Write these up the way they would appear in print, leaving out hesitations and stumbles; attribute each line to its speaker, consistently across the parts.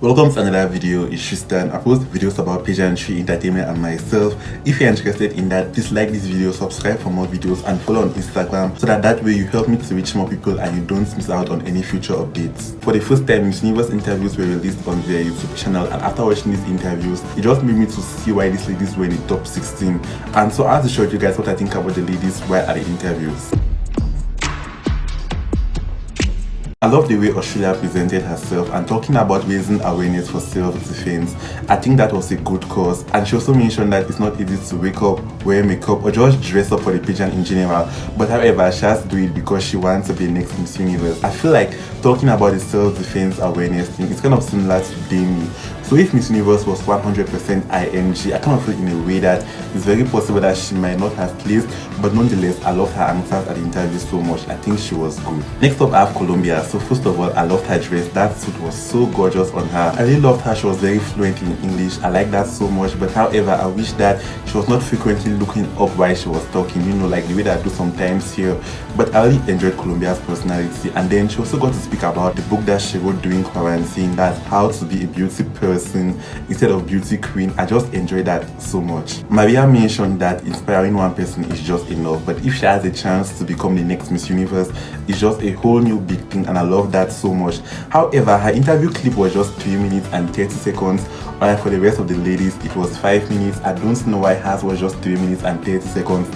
Speaker 1: Welcome to another video. It's Tristan. I post videos about pageantry, entertainment and myself. If you're interested in that, please like this video, subscribe for more videos and follow on Instagram so that way you help me to reach more people and you don't miss out on any future updates. For the first time, Miss Universe interviews were released on their YouTube channel, and after watching these interviews, it just made me to see why these ladies were in the top 16. And so I have to show you guys what I think about the ladies while at the interviews. I love the way Australia presented herself and talking about raising awareness for self-defense. I think that was a good cause, and she also mentioned that it's not easy to wake up, wear makeup or just dress up for the pageant in general, but however she has to do it because she wants to be next Miss Universe. I feel like talking about the self-defense awareness thing is kind of similar to Demi. So if Miss Universe was 100% IMG, I kind of feel in a way that it's very possible that she might not have placed, but nonetheless I loved her answers at the interview so much. I think she was good. Next up I have Colombia. So first of all, I loved her dress. That suit was so gorgeous on her. I really loved her. She was very fluent in English. I like that so much, but however I wish that she was not frequently looking up while she was talking, you know, like the way that I do sometimes here. But I really enjoyed Colombia's personality, and then she also got to speak about the book that she wrote during quarantine, that's How to Be a Beauty Person instead of Beauty Queen. I just enjoyed that so much. Maria mentioned that inspiring one person is just enough, but if she has a chance to become the next Miss Universe, it's just a whole new big thing, and I love that so much. However, her interview clip was just 3 minutes and 30 seconds, while for the rest of the ladies it was 5 minutes. I don't know why hers was just 3 minutes and 30 seconds,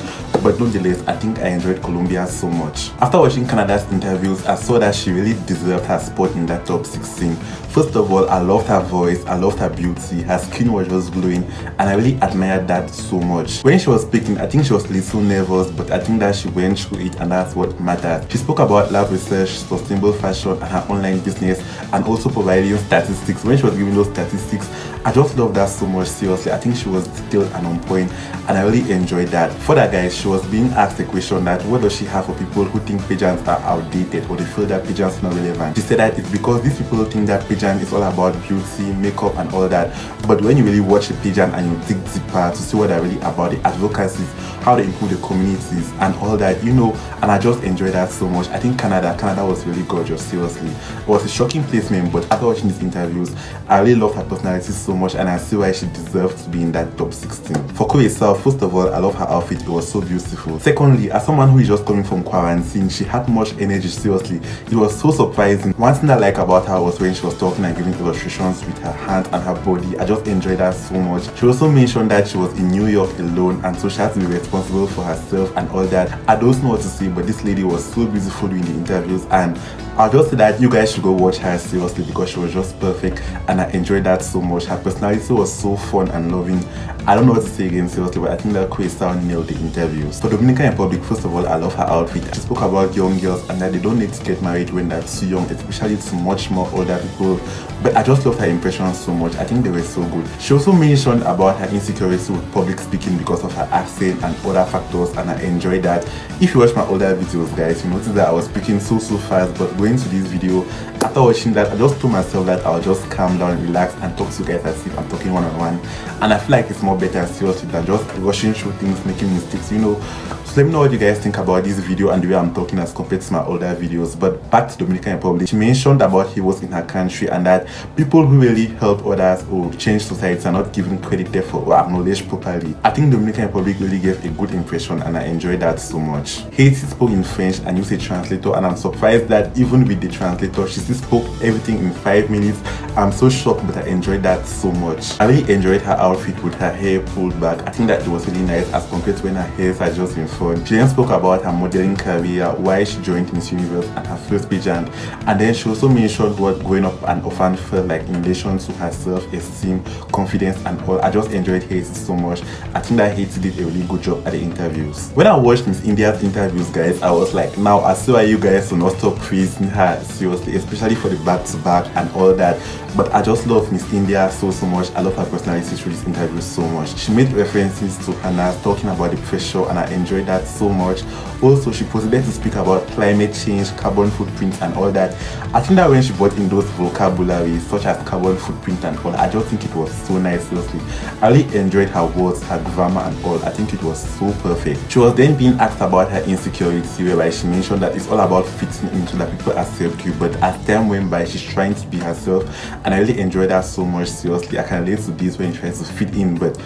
Speaker 1: but nonetheless I think I enjoyed Colombia so much. After watching Canada's interviews, I saw that she really deserved her spot in that top 16. First of all, I loved her voice, I loved her beauty, her skin was just glowing, and I really admired that so much. When she was speaking, I think she was a little nervous, but I think that she went through it, and that's what mattered. She spoke about lab research, sustainable fashion and her online business, and also providing statistics. When she was giving those statistics, I just love that so much. Seriously, I think she was detailed and on point, and I really enjoyed that. For that, guys, she was being asked a question that what does she have for people who think pageants are outdated or they feel that pageants are not relevant. She said that it's because these people think that pageant is all about beauty, makeup and all that, but when you really watch a pageant and you dig deeper to see what they're really about, the advocacy, how they improve the communities and all that, you know, and I just enjoyed that so much. I think Canada was really gorgeous. Seriously, it was a shocking placement, but after watching these interviews, I really loved her personality so much, and I see why she deserves to be in that top 16. For Curacao, first of all, I love her outfit. It was so beautiful. Secondly, as someone who is just coming from quarantine, she had much energy. Seriously, it was so surprising. One thing I like about her was when she was talking and giving illustrations with her hands and her body. I just enjoyed that so much. She also mentioned that she was in New York alone, and so she had to be responsible for herself and all that. I don't know what to say, but this lady was so beautiful during the interviews, and I'll just say that you guys should go watch her, seriously, because she was just perfect, and I enjoyed that so much. Her personality was so fun and loving. I don't know what to say again, seriously, but I think that Curacao nailed the interviews. For Dominican Republic, first of all, I love her outfit. She spoke about young girls and that they don't need to get married when they're too young, especially to much more older people. But I just loved her impressions so much. I think they were so good. She also mentioned about her insecurity with public speaking because of her accent and other factors, and I enjoyed that. If you watch my older videos, guys, you notice that I was speaking so fast, but going to this video, after watching that, I just told myself that I'll just calm down, relax and talk to you guys as if I'm talking one-on-one, and I feel like it's more better, seriously, than just rushing through things, making mistakes, you know. So let me know what you guys think about this video and the way I'm talking as compared to my older videos. But back to Dominican Republic, she mentioned about heroes in her country and that people who really help others or change society are not given credit therefore or acknowledged properly. I think Dominican Republic really gave a good impression, and I enjoyed that so much. Haiti spoke in French and used a translator, and I'm surprised that even with the translator, she still spoke everything in 5 minutes. I'm so shocked, but I enjoyed that so much. I really enjoyed her outfit with her hair pulled back. I think that it was really nice as compared to when her hair had just been fun. She then spoke about her modeling career, why she joined Miss Universe and her first pageant, and then she also mentioned what growing up an orphan felt like in relation to her self-esteem, confidence and all. I just enjoyed Haiti so much. I think that Haiti did a really good job at the interviews. When I watched Miss India's interviews, guys, I was like, now I see why you guys will not stop praising her, seriously, especially for the back-to-back and all that. But I just love Miss India so much. I love her personality through this interview so much. She made references to Hannah talking about the pressure, and I enjoyed that so much. Also, she proceeded to speak about climate change, carbon footprint and all that. I think that when she brought in those vocabularies such as carbon footprint and all, I just think it was so nice, seriously. I really enjoyed her words, her grammar and all. I think it was so perfect. She was then being asked about her insecurity, whereby she mentioned that it's all about fitting into that people accept you, but as time went by, she's trying to be herself, and I really enjoyed that so much. Seriously, I can relate to this when you're trying to fit in, but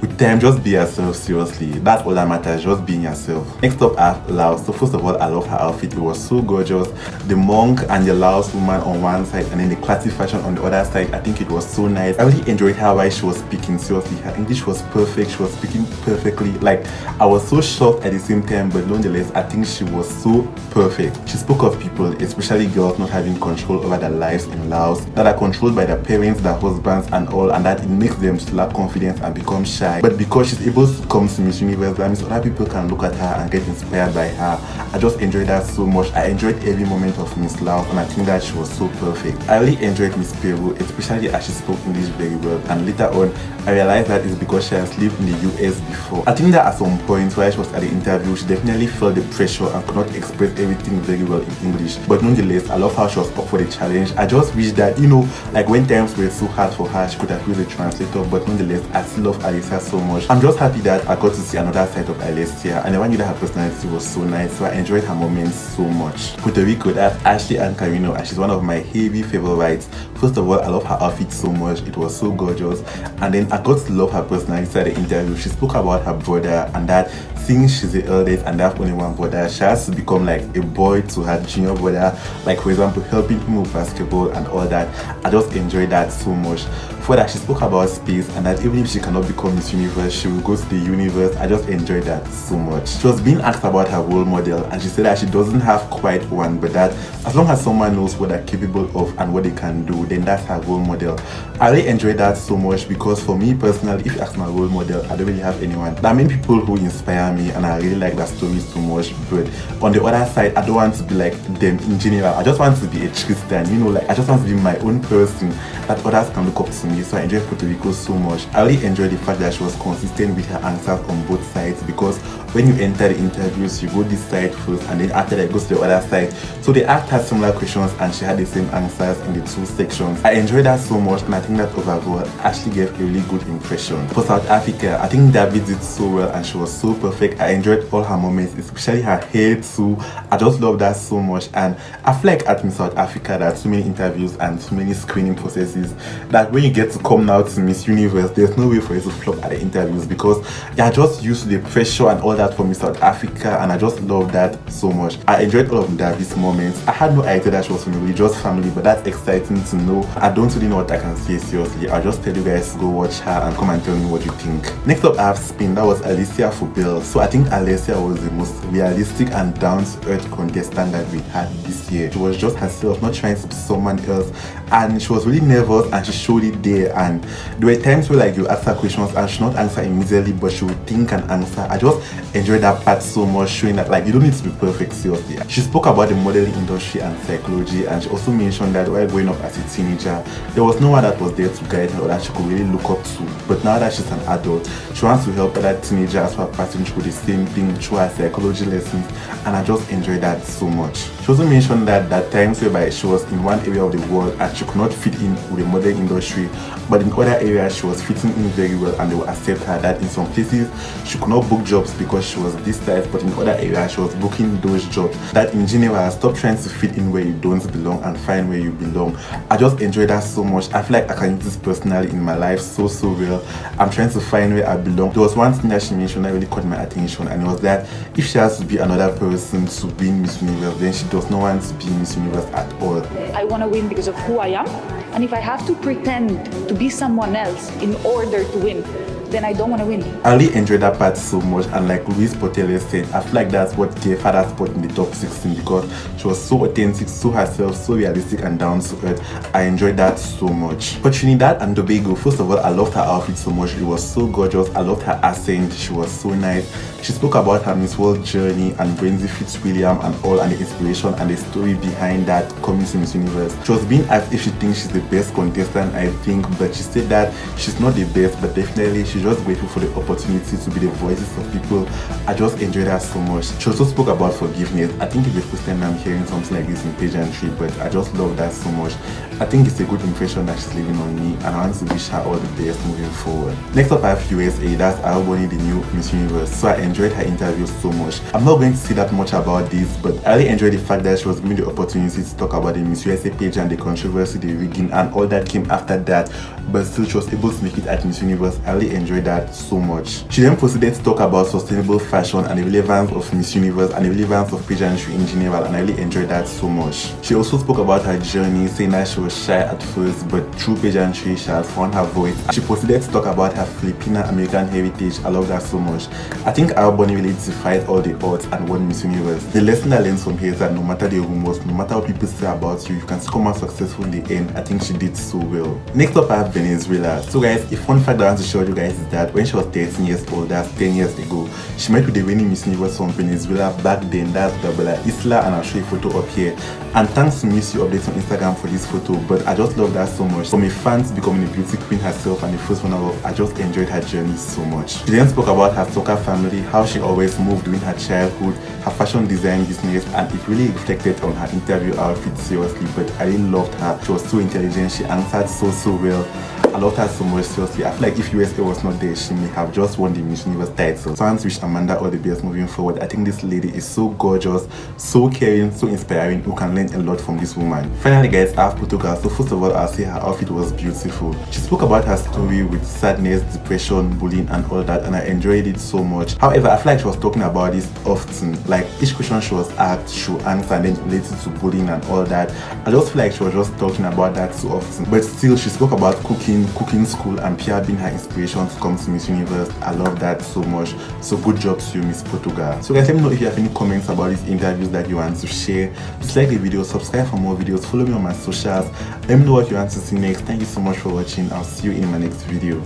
Speaker 1: with time, just be yourself. Seriously, that's all that matters, just being yourself. Next up, I have Laos. So first of all, I love her outfit. It was so gorgeous. The monk and the Laos woman on one side, and then the classic fashion on the other side. I think it was so nice. I really enjoyed her while she was speaking. Seriously, her English was perfect. She was speaking perfectly. Like, I was so shocked at the same time, but nonetheless, I think she was so perfect. She spoke of people, especially girls, not having control over their lives in Laos, that are controlled by their parents, their husbands and all, and that it makes them lack confidence and become shy. But because she's able to come to Miss Universe, that means other people can look at her and get inspired by her. I just enjoyed that so much. I enjoyed every moment of Miss Laos, and I think that she was so perfect. I really enjoyed Miss Peru, especially as she spoke English very well, and later on I realized that it's because she has lived in the US before. I think that at some point while she was at the interview, she definitely felt the pressure and could not express everything very well in English. But nonetheless, I love how she was up for the challenge. I just wish that, you know, like when times were so hard for her, she could have used a translator, but nonetheless, I still love Alicia so much. I'm just happy that I got to see another side of Alicia, and I knew that her personality was so nice, so I enjoyed her moments so much. Puerto Rico, that's 𝐅𝐸𝐿 𝐷𝐞, and she's one of my heavy favorites. First of all, I love her outfit so much. It was so gorgeous, and then I got to love her personality at the interview. She spoke about her brother, and that since she's the eldest and they have only one brother, she has to become like a boy to her junior brother, like for example helping him with basketball and all that. I just enjoyed that so much. For that, she spoke about space, and that even if she cannot become Miss Universe, she will go to the universe. I just enjoyed that so much. She was being asked about her role model, and she said that she doesn't have quite one, but that as long as someone knows what they're capable of and what they can do, then that's her role model. I really enjoyed that so much, because for me personally, if you ask my role model, I don't really have anyone. There are many people who inspire me, and I really like their stories so much, but on the other side, I don't want to be like them in general. I just want to be a Tristan, you know, like I just want to be my own person that others can look up to me. So I enjoyed Puerto Rico so much. I really enjoyed the fact that she was consistent with her answers on both sides, because when you enter the interviews, you go this side first, and then after that you go to the other side. So they asked her similar questions, and she had the same answers in the two sections. I enjoyed that so much, and I think that overall actually gave a really good impression. For South Africa, I think David did so well, and she was so perfect. I enjoyed all her moments, especially her hair too. I just love that so much, and I feel like at Miss South Africa there are too many interviews and too many screening processes that when you get to come now to Miss Universe, there's no way for you to flop at the interviews, because you're just used to the pressure and all that from Miss South Africa, and I just love that so much. I enjoyed all of David's moments. I had no idea that she was from a religious family, but that's exciting to know. I don't really know what I can say seriously. I'll just tell you guys to go watch her and come and tell me what you think. Next up, I have Spain. That was Alicia Fubel. So I think Alicia was the most realistic and down-to-earth contestant that we had this year. She was just herself, not trying to be someone else, and she was really nervous, and she showed it there. And there were times where like you ask her questions and she not answer immediately, but she would think and answer. I just enjoyed that part so much, showing that like you don't need to be perfect, seriously. She spoke about the modeling industry and psychology, and she also mentioned that while growing up as a teenager, there was no one that was there to guide her or that she could really look up to. But now that she's an adult, she wants to help other teenagers who are passing through the same thing through her psychology lessons, and I just enjoyed that so much. She also mentioned that there are times whereby she was in one area of the world and she could not fit in with the modeling industry, but in other areas she was fitting in very well, and they will accept her. That in some places she could not book jobs because she was this size, but in other areas she was booking those jobs. That in general, stop trying to fit in where you don't belong and find where you belong. I just enjoyed that so much. I feel like I can use this personally in my life so well. I'm trying to find where I belong. There was one thing that she mentioned that really caught my attention, and it was that if she has to be another person to win Miss Universe, then she does not want to be Miss Universe at all.
Speaker 2: I want to win because of who I am, and if I have to pretend to be someone else in order to win, then I don't want to win.
Speaker 1: I really enjoyed that part so much, and like Louise Portela said, I feel like that's what gave her that spot in the top 16, because she was so authentic, so herself, so realistic and down to earth. I enjoyed that so much. For Trinidad and Tobago, first of all, I loved her outfit so much. It was so gorgeous. I loved her accent. She was so nice. She spoke about her Miss World journey and Brenzzy Fitzwilliam and all, and the inspiration and the story behind that coming to Miss Universe. She was being asked if she thinks she's the best contestant, I think, but she said that she's not the best, but definitely she's just grateful for the opportunity to be the voices of people. I just enjoyed her so much. She also spoke about forgiveness. I think it's the first time I'm hearing something like this in pageantry, but I just love that so much. I think it's a good impression that she's leaving on me, and I want to wish her all the best moving forward. Next up I have USA, that's 𝐅𝐸, the new Miss Universe. So I enjoyed her interview so much. I'm not going to say that much about this, but I really enjoyed the fact that she was given the opportunity to talk about the Miss USA page and the controversy, the rigging and all that came after that, but still she was able to make it at Miss Universe. I really enjoyed that so much. She then proceeded to talk about sustainable fashion and the relevance of Miss Universe and the relevance of pageantry in general, and I really enjoyed that so much. She also spoke about her journey, saying that she was shy at first, but through pageantry she had found her voice. She proceeded to talk about her Filipino American heritage. I love that so much. I think 𝐅𝐸 really defied all the odds and won Miss Universe. The lesson I learned from here is that no matter the rumors, no matter what people say about you, you can still come out successful in the end. I think she did so well. Next up I have Venezuela. So guys, a fun fact that I want to show you guys is that when she was 13 years old, that's 10 years ago, she met with the reigning Miss Universe from Venezuela back then, that's Gabriela Isla, and I'll show you a photo up here. And thanks to Miss You Updates on Instagram for this photo, but I just love that so much. From a fan to becoming a beauty queen herself and the first runner-up, I just enjoyed her journey so much. She then spoke about her soccer family, how she always moved during her childhood, her fashion design business, and it really reflected on her interview outfit seriously, but I really loved her. She was so intelligent, she answered so well. I loved her so much, seriously. I feel like if USA was not there, she may have just won the Miss Universe title. So I want to wish Amanda all the best moving forward. I think this lady is so gorgeous, so caring, so inspiring. You can learn a lot from this woman. Finally guys, I have Portugal. So first of all, I'll say her outfit was beautiful. She spoke about her story with sadness, depression, bullying and all that, and I enjoyed it so much. However, I feel like she was talking about this often. Like each question she was asked, she would answer, and then related to bullying and all that. I just feel like she was just talking about that so often. But still, she spoke about cooking school, and PR being her inspiration to come to Miss Universe. I love that so much. So good job to you, Miss Portugal. So guys, let me know if you have any comments about these interviews that you want to share. Just like the video, subscribe for more videos, follow me on my socials. Let me know what you want to see next. Thank you so much for watching. I'll see you in my next video.